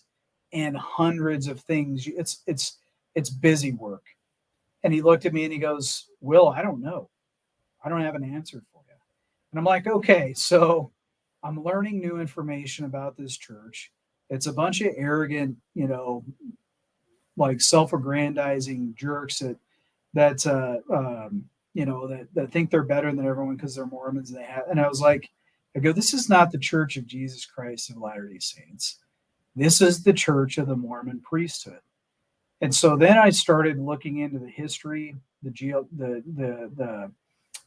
and hundreds of things. It's busy work. And he looked at me and he goes, Will, I don't know. I don't have an answer for you. And I'm like, okay, so I'm learning new information about this church. It's a bunch of arrogant, like self-aggrandizing jerks that think they're better than everyone because they're Mormons. And I was like, I go, this is not the Church of Jesus Christ of Latter-day Saints. This is the Church of the Mormon priesthood. And so then I started looking into the history, the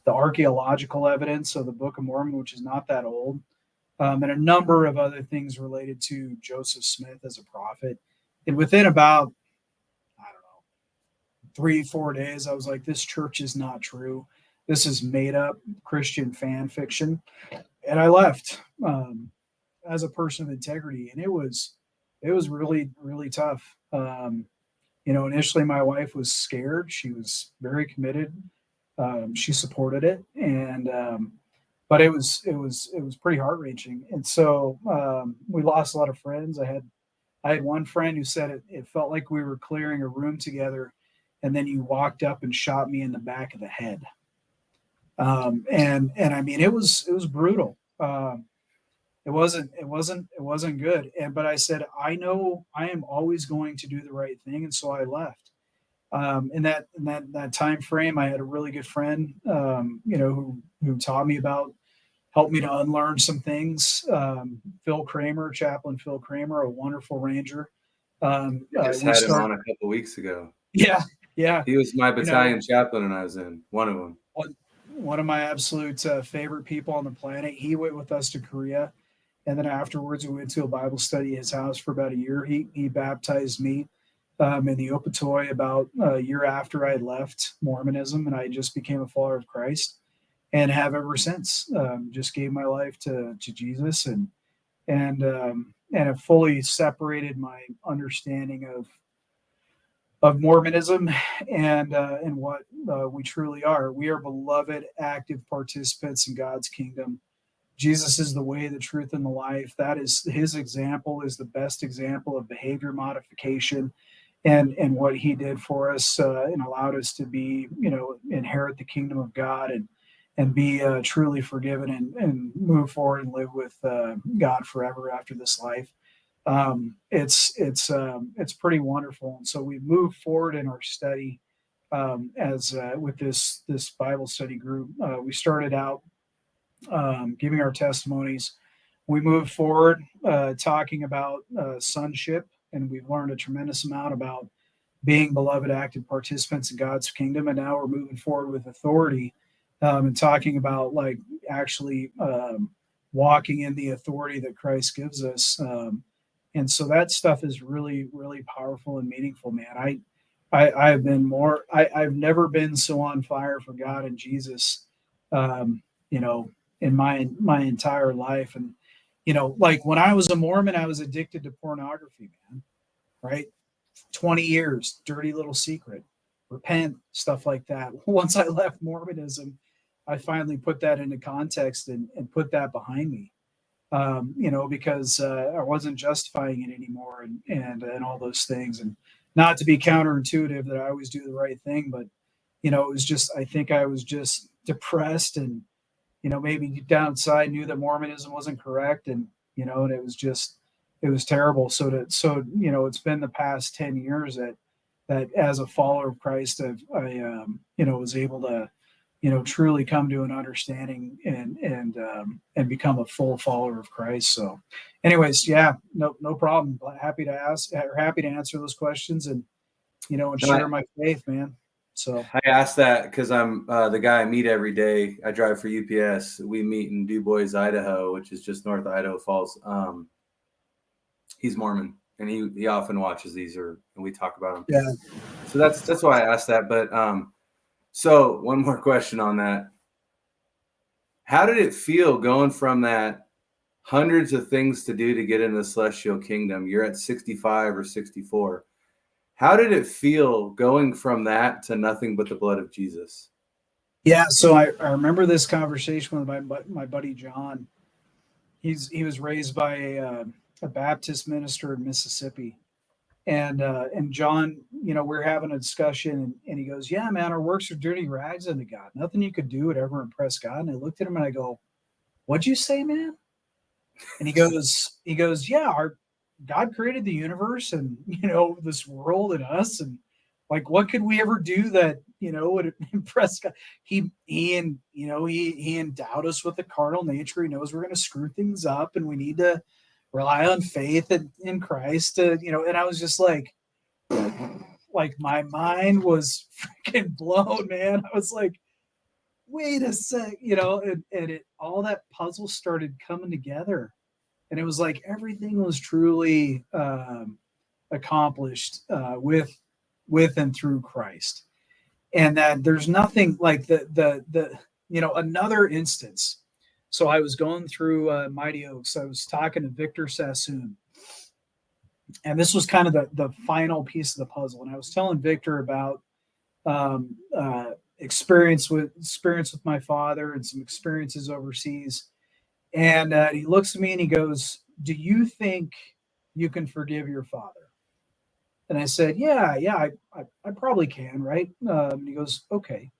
archaeological evidence of the Book of Mormon, which is not that old, and a number of other things related to Joseph Smith as a prophet. And within about, I don't know, 3-4 days, I was like, this church is not true. This is made up Christian fan fiction. And I left as a person of integrity. And it was really, really tough. Initially my wife was scared. She was very committed. She supported it. But it was pretty heart wrenching. And so we lost a lot of friends. I had one friend who said it felt like we were clearing a room together, and then you walked up and shot me in the back of the head. And I mean, it was brutal. It wasn't good. But I said, I know I am always going to do the right thing. And so I left. In that time frame, I had a really good friend, who taught me helped me to unlearn some things. Chaplain Phil Kramer, a wonderful Ranger. I just had him on a couple weeks ago. Yeah. He was my battalion chaplain, and I was in one of them. One of my absolute favorite people on the planet. He went with us to Korea, and then afterwards we went to a Bible study at his house for about a year. He baptized me in the Opatoi about a year after I had left Mormonism, and I just became a follower of Christ, and have ever since. Just gave my life to Jesus, and have fully separated my understanding of Mormonism and what we truly are. We are beloved, active participants in God's kingdom. Jesus is the way, the truth, and the life. That is his example is the best example of behavior modification and what he did for us and allowed us to be, inherit the kingdom of God and be truly forgiven and move forward and live with God forever after this life. It's pretty wonderful. And so we moved forward in our study as with this Bible study group. We started out giving our testimonies. We moved forward talking about sonship, and we've learned a tremendous amount about being beloved, active participants in God's kingdom. And now we're moving forward with authority and talking about like actually walking in the authority that Christ gives us. And so that stuff is really, really powerful and meaningful, man. I've been I've never been so on fire for God and Jesus, in my entire life. And, like when I was a Mormon, I was addicted to pornography, man, right? 20 years, dirty little secret, repent, stuff like that. Once I left Mormonism, I finally put that into context and put that behind me. Because I wasn't justifying it anymore and all those things. And not to be counterintuitive that I always do the right thing, but, it was just, I think I was just depressed and, maybe deep down inside knew that Mormonism wasn't correct. And, and it was terrible. So it's been the past 10 years that as a follower of Christ, I was able to, truly come to an understanding and become a full follower of Christ. So anyways, yeah, no problem. Happy to answer those questions and, and share my faith, man. So I asked that because I'm the guy I meet every day. I drive for UPS. We meet in Du Bois, Idaho, which is just north of Idaho Falls. He's Mormon, and he often watches these, and we talk about them. Yeah. So that's why I asked that. But so one more question on that. How did it feel going from that hundreds of things to do to get in the celestial kingdom? You're at 65 or 64. How did it feel going from that to nothing but the blood of Jesus? Yeah, so I remember this conversation with my buddy John. He was raised by a Baptist minister in Mississippi, And John, we're having a discussion, and he goes, "Yeah, man, our works are dirty rags unto God. Nothing you could do would ever impress God." And I looked at him and I go, "What'd you say, man?" And he goes, "Yeah, our God created the universe and this world and us, and like what could we ever do that would impress God? He endowed us with a carnal nature. He knows we're going to screw things up, and we need to rely on faith in Christ. And I was just like my mind was freaking blown, man. I was like, wait a sec, and it all that puzzle started coming together, and it was like everything was truly accomplished with and through Christ, and that there's nothing like the another instance. So I was going through Mighty Oaks. I was talking to Victor Sassoon, and this was kind of the final piece of the puzzle. And I was telling Victor about um, experience with my father and some experiences overseas. And he looks at me and he goes, "Do you think you can forgive your father?" And I said, "Yeah, I probably can, right?" And he goes, "Okay.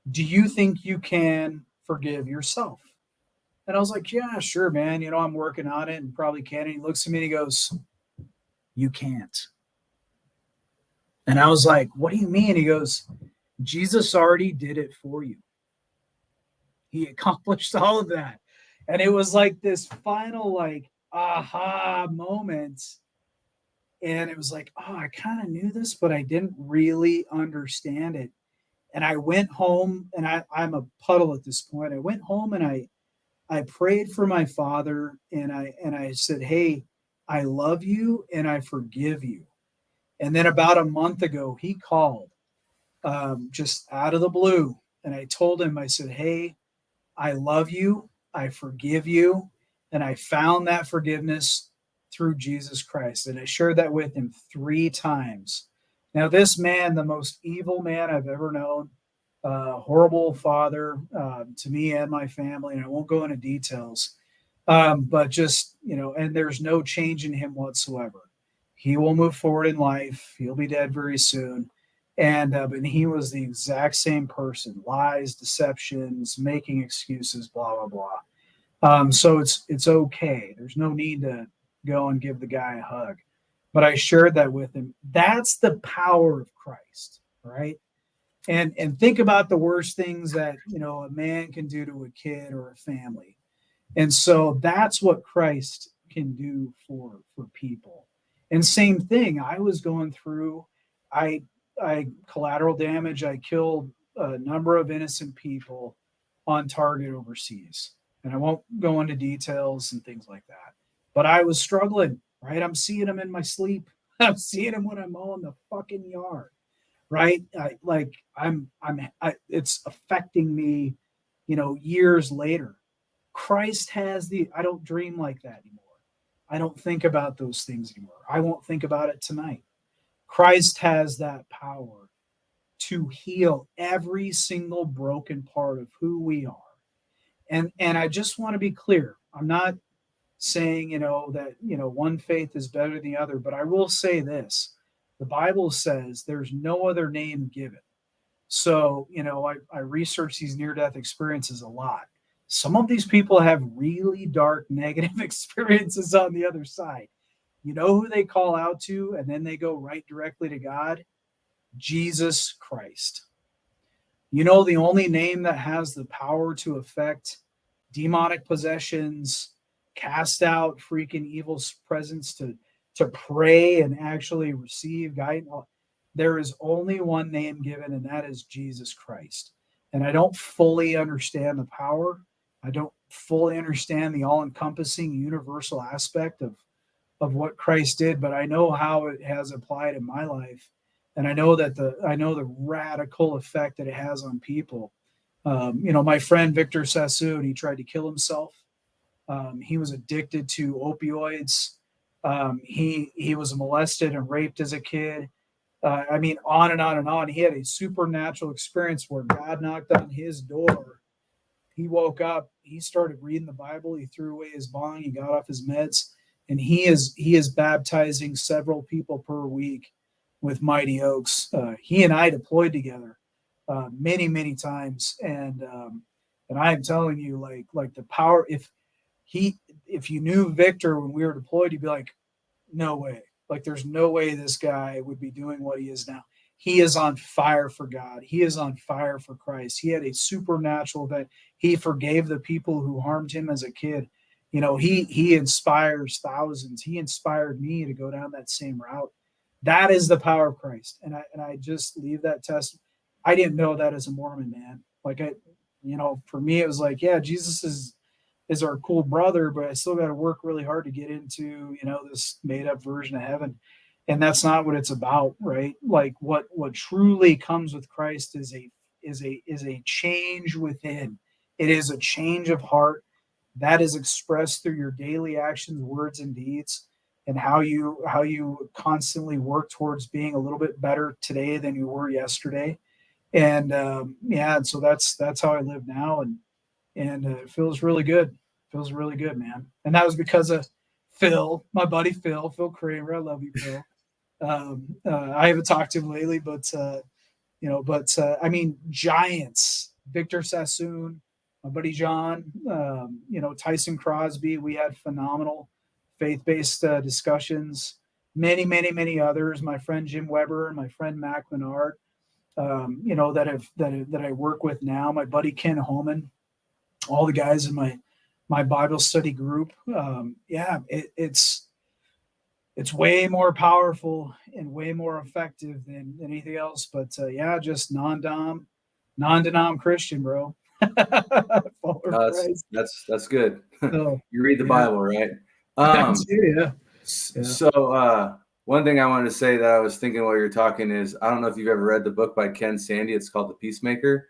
Do you think you can forgive yourself?" And I was like, "Yeah, sure, man. I'm working on it and probably can." And he looks at me and he goes, "You can't." And I was like, "What do you mean?" He goes, "Jesus already did it for you. He accomplished all of that." And it was like this final, like, aha moment. And it was like, oh, I kind of knew this, but I didn't really understand it. And I went home, and I'm a puddle at this point. I went home and I prayed for my father, and I said, "Hey, I love you and I forgive you." And then about a month ago, he called just out of the blue. And I told him, I said, "Hey, I love you, I forgive you, and I found that forgiveness through Jesus Christ." And I shared that with him 3 times. Now, this man, the most evil man I've ever known, horrible father to me and my family, and I won't go into details, but just, and there's no change in him whatsoever. He will move forward in life. He'll be dead very soon. And he was the exact same person: lies, deceptions, making excuses, blah blah blah. So it's okay. There's no need to go and give the guy a hug. But I shared that with him. That's the power of Christ, right? And think about the worst things that a man can do to a kid or a family. And so that's what Christ can do for people. And same thing, I was going through, I I collateral damage, I killed a number of innocent people on target overseas. And I won't go into details and things like that. But I was struggling, right? I'm seeing them in my sleep. I'm seeing them when I'm mowing the fucking yard, right? It's affecting me, years later. Christ has I don't dream like that anymore. I don't think about those things anymore. I won't think about it tonight. Christ has that power to heal every single broken part of who we are. And I just want to be clear. I'm not saying, that, one faith is better than the other, but I will say this. The Bible says there's no other name given. So, I research these near death experiences a lot. Some of these people have really dark, negative experiences on the other side. You know who they call out to, and then they go right directly to God? Jesus Christ. The only name that has the power to affect demonic possessions, cast out freaking evil presence, to pray and actually receive guidance. There is only one name given, and that is Jesus Christ. And I don't fully understand the power. I don't fully understand the all-encompassing universal aspect of what Christ did, but I know how it has applied in my life. And I know the radical effect that it has on people. My friend Victor Sassoon, he tried to kill himself. He was addicted to opioids. He was molested and raped as a kid. On and on and on. He had a supernatural experience where God knocked on his door. He woke up. He started reading the Bible. He threw away his bong. He got off his meds, and he is baptizing several people per week with Mighty Oaks. He and I deployed together many times, and I am telling you, like the power. If you knew Victor when we were deployed, you'd be like, no way. Like there's no way this guy would be doing what he is now. He is on fire for God. He is on fire for Christ. He had a supernatural event. He forgave the people who harmed him as a kid. He inspires thousands. He inspired me to go down that same route. That is the power of Christ. And I just leave that test. I didn't know that as a Mormon, man. For me, it was like, yeah, Jesus is our cool brother, but I still got to work really hard to get into, this made up version of heaven. And that's not what it's about, right? Like what truly comes with Christ is a change within. It is a change of heart that is expressed through your daily actions, words, and deeds, and how you constantly work towards being a little bit better today than you were yesterday. And and so that's how I live now, and it feels really good. Feels really good, man. And that was because of Phil, my buddy Phil Kramer. I love you, Phil. I haven't talked to him lately, but I mean, giants, Victor Sassoon, my buddy John, Tyson Crosby. We had phenomenal faith-based discussions. Many others. My friend Jim Weber and my friend Mac Menard. That I work with now. My buddy Ken Holman. All the guys in my Bible study group. It's way more powerful and way more effective than anything else. But just non-denom Christian, bro. That's good. So, You read the Bible, right? Yeah. So one thing I wanted to say that I was thinking while you're talking is, I don't know if you've ever read the book by Ken Sande. It's called The Peacemaker.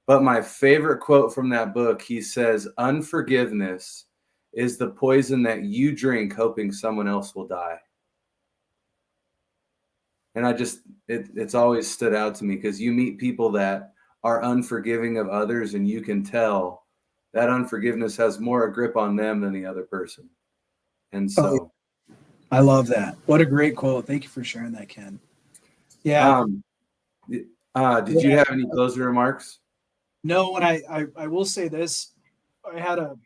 But my favorite quote from that book, he says, unforgiveness is the poison that you drink hoping someone else will die. And it's always stood out to me, because you meet people that are unforgiving of others, and you can tell that unforgiveness has more a grip on them than the other person. And so I love that. What a great quote. Thank you for sharing that, Ken. Yeah. Did you have any closing remarks? No, and I will say this. I had a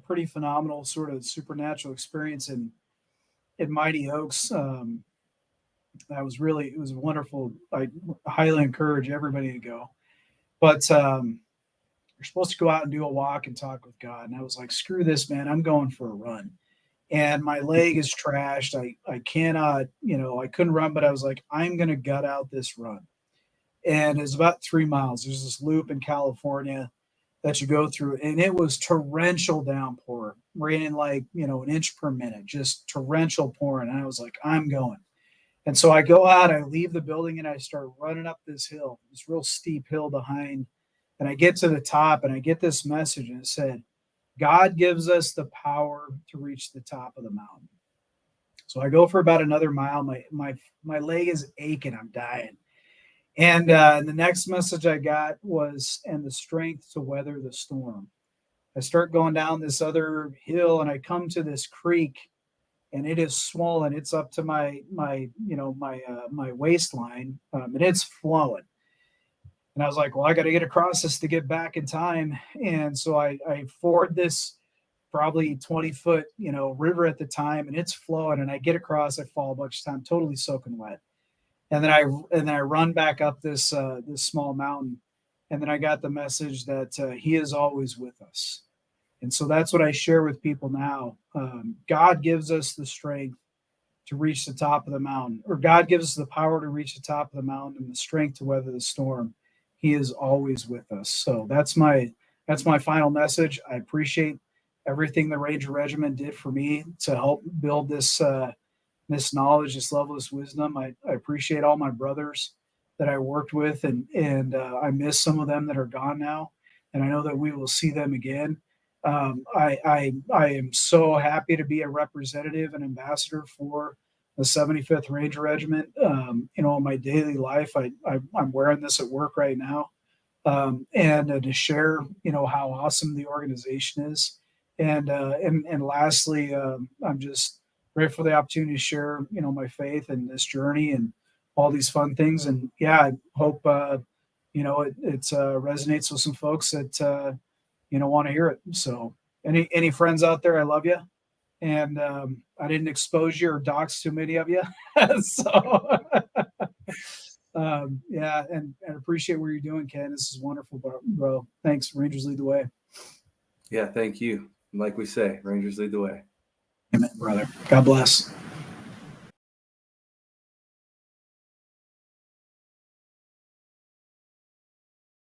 pretty phenomenal sort of supernatural experience in Mighty Oaks. It was wonderful. I highly encourage everybody to go. But you're supposed to go out and do a walk and talk with God. And I was like, screw this, man. I'm going for a run. And my leg is trashed. I cannot, I couldn't run, but I was like, I'm going to gut out this run. And it's about 3 miles. There's this loop in California that you go through, and it was torrential downpour, raining like, an inch per minute, just torrential pouring. And I was like, I'm going. And so I go out, I leave the building, and I start running up this hill, this real steep hill behind. And I get to the top, and I get this message, and it said, God gives us the power to reach the top of the mountain. So I go for about another mile. My leg is aching. I'm dying. And the next message I got was, and the strength to weather the storm. I start going down this other hill, and I come to this creek, and it is swollen. It's up to my waistline, and it's flowing. And I was like, well, I got to get across this to get back in time. And so I ford this probably 20-foot, river at the time, and it's flowing. And I get across, I fall a bunch of time, totally soaking wet. And then I run back up this small mountain. And then I got the message that he is always with us. And so that's what I share with people now. God gives us the strength to reach the top of the mountain, or God gives us the power to reach the top of the mountain and the strength to weather the storm. He is always with us. So that's my final message. I appreciate everything the Ranger Regiment did for me to help build this knowledge, this level, this wisdom. I appreciate all my brothers that I worked with, and I miss some of them that are gone now, and I know that we will see them again. I am so happy to be a representative and ambassador for the 75th Ranger Regiment. In my daily life, I'm wearing this at work right now, and to share, how awesome the organization is, And lastly, I'm just grateful for the opportunity to share, my faith and this journey and all these fun things. And yeah, I hope, it resonates with some folks that, want to hear it. So any friends out there, I love you. And I didn't expose you or dox too many of you. So yeah, and appreciate what you're doing, Ken. This is wonderful, bro. Thanks. Rangers lead the way. Yeah, thank you. Like we say, Rangers lead the way. Amen, brother. God bless.